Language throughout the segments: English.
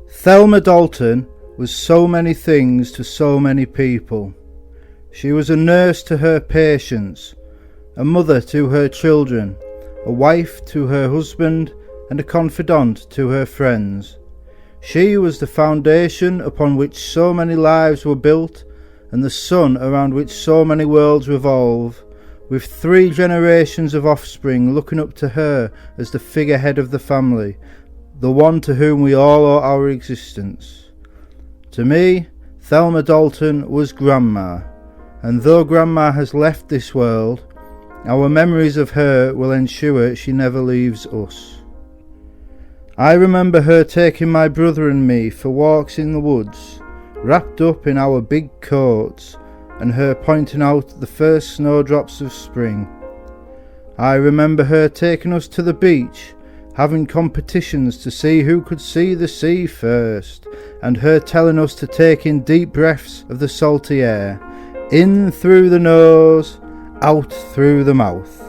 Thelma Dalton was so many things to so many people. She was a nurse to her patients, a mother to her children, a wife to her husband, and a confidant to her friends. She was the foundation upon which so many lives were built, and the sun around which so many worlds revolve, with 3 generations of offspring looking up to her as the figurehead of the family, the one to whom we all owe our existence. To me, Thelma Dalton was Grandma, and though Grandma has left this world, our memories of her will ensure she never leaves us. I remember her taking my brother and me for walks in the woods, wrapped up in our big coats, and her pointing out the first snowdrops of spring. I remember her taking us to the beach, having competitions to see who could see the sea first, and her telling us to take in deep breaths of the salty air, in through the nose, out through the mouth.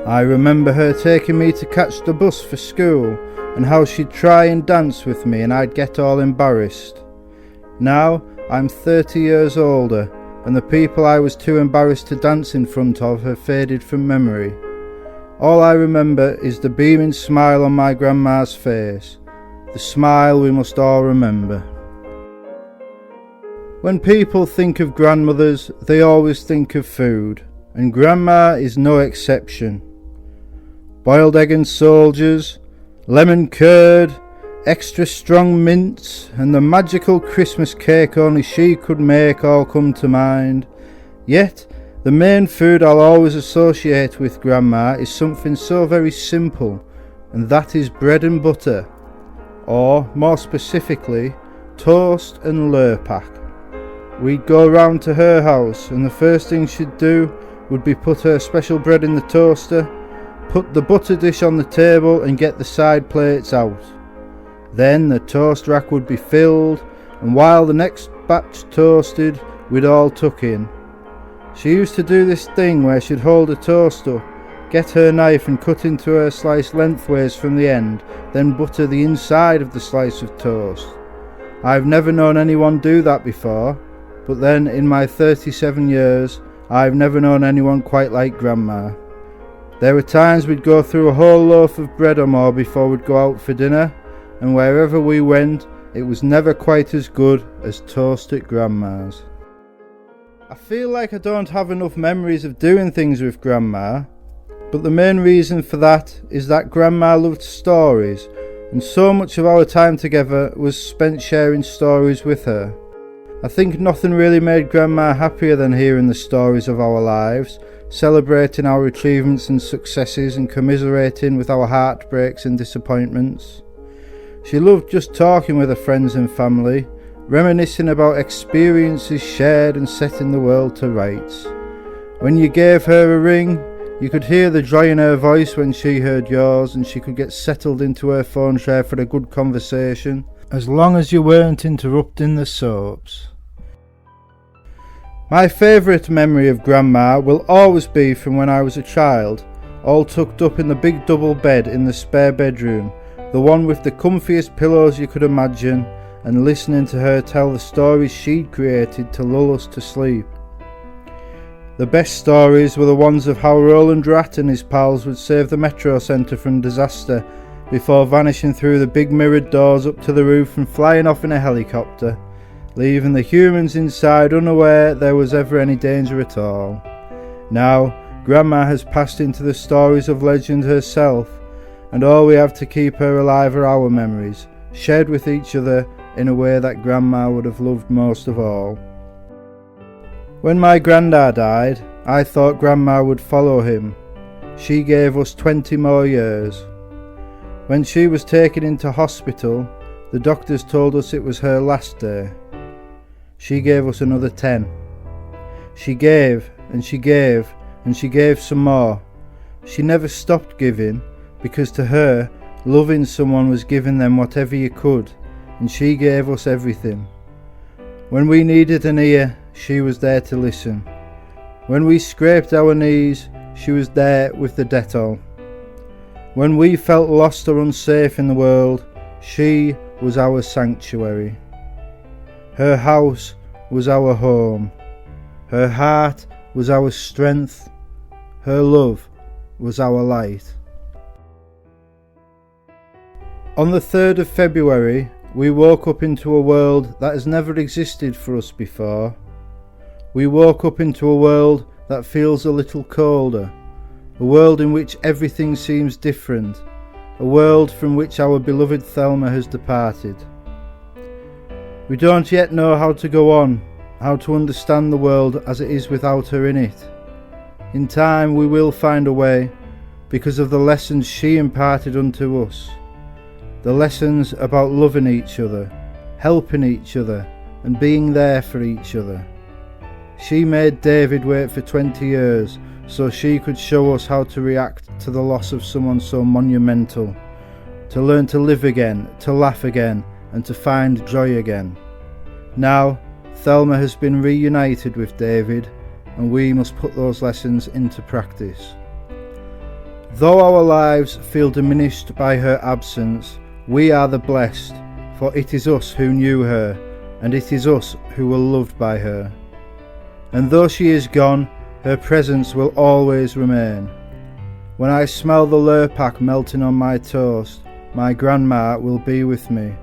I remember her taking me to catch the bus for school, and how she'd try and dance with me and I'd get all embarrassed. Now I'm 30 years older, and the people I was too embarrassed to dance in front of have faded from memory. All I remember is the beaming smile on my grandma's face, the smile we must all remember. When people think of grandmothers, they always think of food, and Grandma is no exception. Boiled egg and soldiers, lemon curd, extra strong mints, and the magical Christmas cake only she could make all come to mind. Yet, the main food I'll always associate with Grandma is something so very simple, and that is bread and butter, or, more specifically, toast and lurpak. We'd go round to her house, and the first thing she'd do would be put her special bread in the toaster, put the butter dish on the table and get the side plates out. Then the toast rack would be filled, and while the next batch toasted, we'd all tuck in. She used to do this thing where she'd hold a toast up, get her knife and cut into her slice lengthways from the end, then butter the inside of the slice of toast. I've never known anyone do that before, but then in my 37 years, I've never known anyone quite like Grandma. There were times we'd go through a whole loaf of bread or more before we'd go out for dinner, and wherever we went, it was never quite as good as toast at Grandma's. I feel like I don't have enough memories of doing things with Grandma, but the main reason for that is that Grandma loved stories, and so much of our time together was spent sharing stories with her. I think nothing really made Grandma happier than hearing the stories of our lives, celebrating our achievements and successes and commiserating with our heartbreaks and disappointments. She loved just talking with her friends and family, reminiscing about experiences shared and setting the world to rights. When you gave her a ring, you could hear the joy in her voice when she heard yours, and she could get settled into her phone chair for a good conversation, as long as you weren't interrupting the soaps. My favourite memory of Grandma will always be from when I was a child, all tucked up in the big double bed in the spare bedroom, the one with the comfiest pillows you could imagine, and listening to her tell the stories she'd created to lull us to sleep. The best stories were the ones of how Roland Rat and his pals would save the Metro Centre from disaster before vanishing through the big mirrored doors up to the roof and flying off in a helicopter, leaving the humans inside unaware there was ever any danger at all. Now, Grandma has passed into the stories of legend herself, and all we have to keep her alive are our memories, shared with each other in a way that Grandma would have loved most of all. When my granddad died, I thought Grandma would follow him. She gave us 20 more years. When she was taken into hospital, the doctors told us it was her last day. She gave us another 10. She gave, and she gave, and she gave some more. She never stopped giving, because to her, loving someone was giving them whatever you could, and she gave us everything. When we needed an ear, she was there to listen. When we scraped our knees, she was there with the Dettol. When we felt lost or unsafe in the world, she was our sanctuary. Her house was our home. Her heart was our strength. Her love was our light. On the 3rd of February, we woke up into a world that has never existed for us before. We woke up into a world that feels a little colder, a world in which everything seems different, a world from which our beloved Thelma has departed. We don't yet know how to go on, how to understand the world as it is without her in it. In time we will find a way, because of the lessons she imparted unto us. The lessons about loving each other, helping each other, and being there for each other. She made David wait for 20 years so she could show us how to react to the loss of someone so monumental, to learn to live again, to laugh again, and to find joy again. Now, Thelma has been reunited with David, and we must put those lessons into practice. Though our lives feel diminished by her absence, we are the blessed, for it is us who knew her, and it is us who were loved by her. And though she is gone, her presence will always remain. When I smell the lurpak melting on my toast, my grandma will be with me.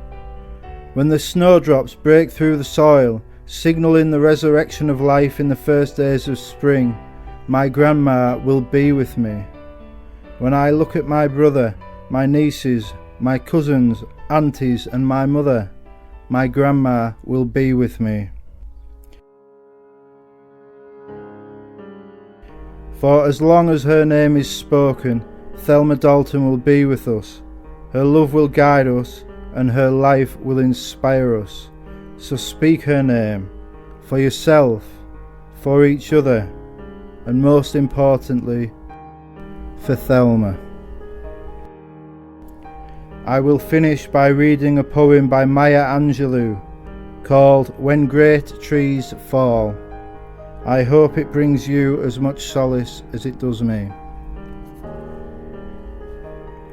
When the snowdrops break through the soil, signaling the resurrection of life in the first days of spring, my grandma will be with me. When I look at my brother, my nieces, my cousins, aunties, and my mother, my grandma will be with me. For as long as her name is spoken, Thelma Dalton will be with us. Her love will guide us, and her life will inspire us. So speak her name, for yourself, for each other, and most importantly, for Thelma. I will finish by reading a poem by Maya Angelou called When Great Trees Fall. I hope it brings you as much solace as it does me.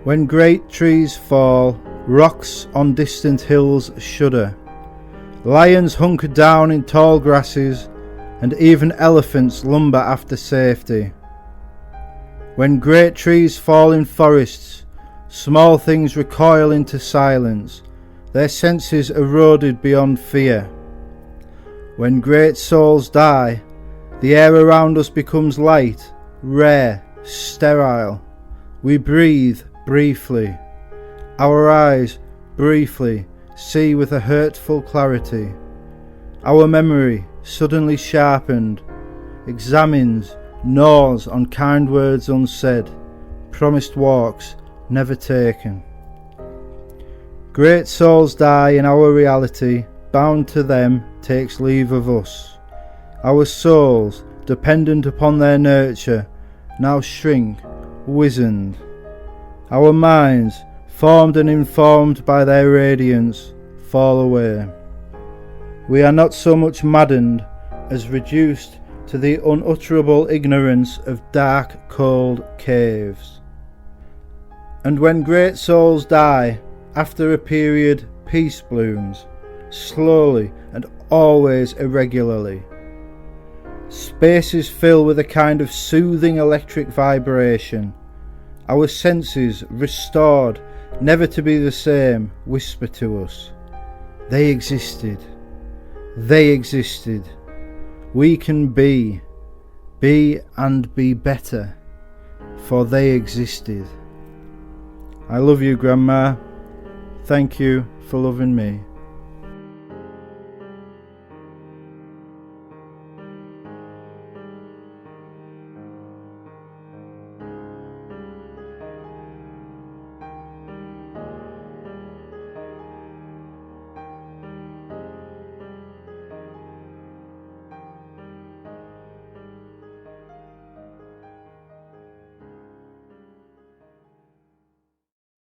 When great trees fall, rocks on distant hills shudder. Lions hunker down in tall grasses, and even elephants lumber after safety. When great trees fall in forests, small things recoil into silence, their senses eroded beyond fear. When great souls die, the air around us becomes light, rare, sterile. We breathe briefly. Our eyes, briefly, see with a hurtful clarity. Our memory, suddenly sharpened, examines, gnaws on kind words unsaid, promised walks never taken. Great souls die in our reality, bound to them takes leave of us. Our souls, dependent upon their nurture, now shrink, wizened. Our minds, formed and informed by their radiance, fall away. We are not so much maddened as reduced to the unutterable ignorance of dark, cold caves. And when great souls die, after a period peace blooms, slowly and always irregularly. Spaces fill with a kind of soothing electric vibration. Our senses, restored, never to be the same, whisper to us, they existed. They existed. We can be and be better, for they existed. I love you, Grandma. Thank you for loving me.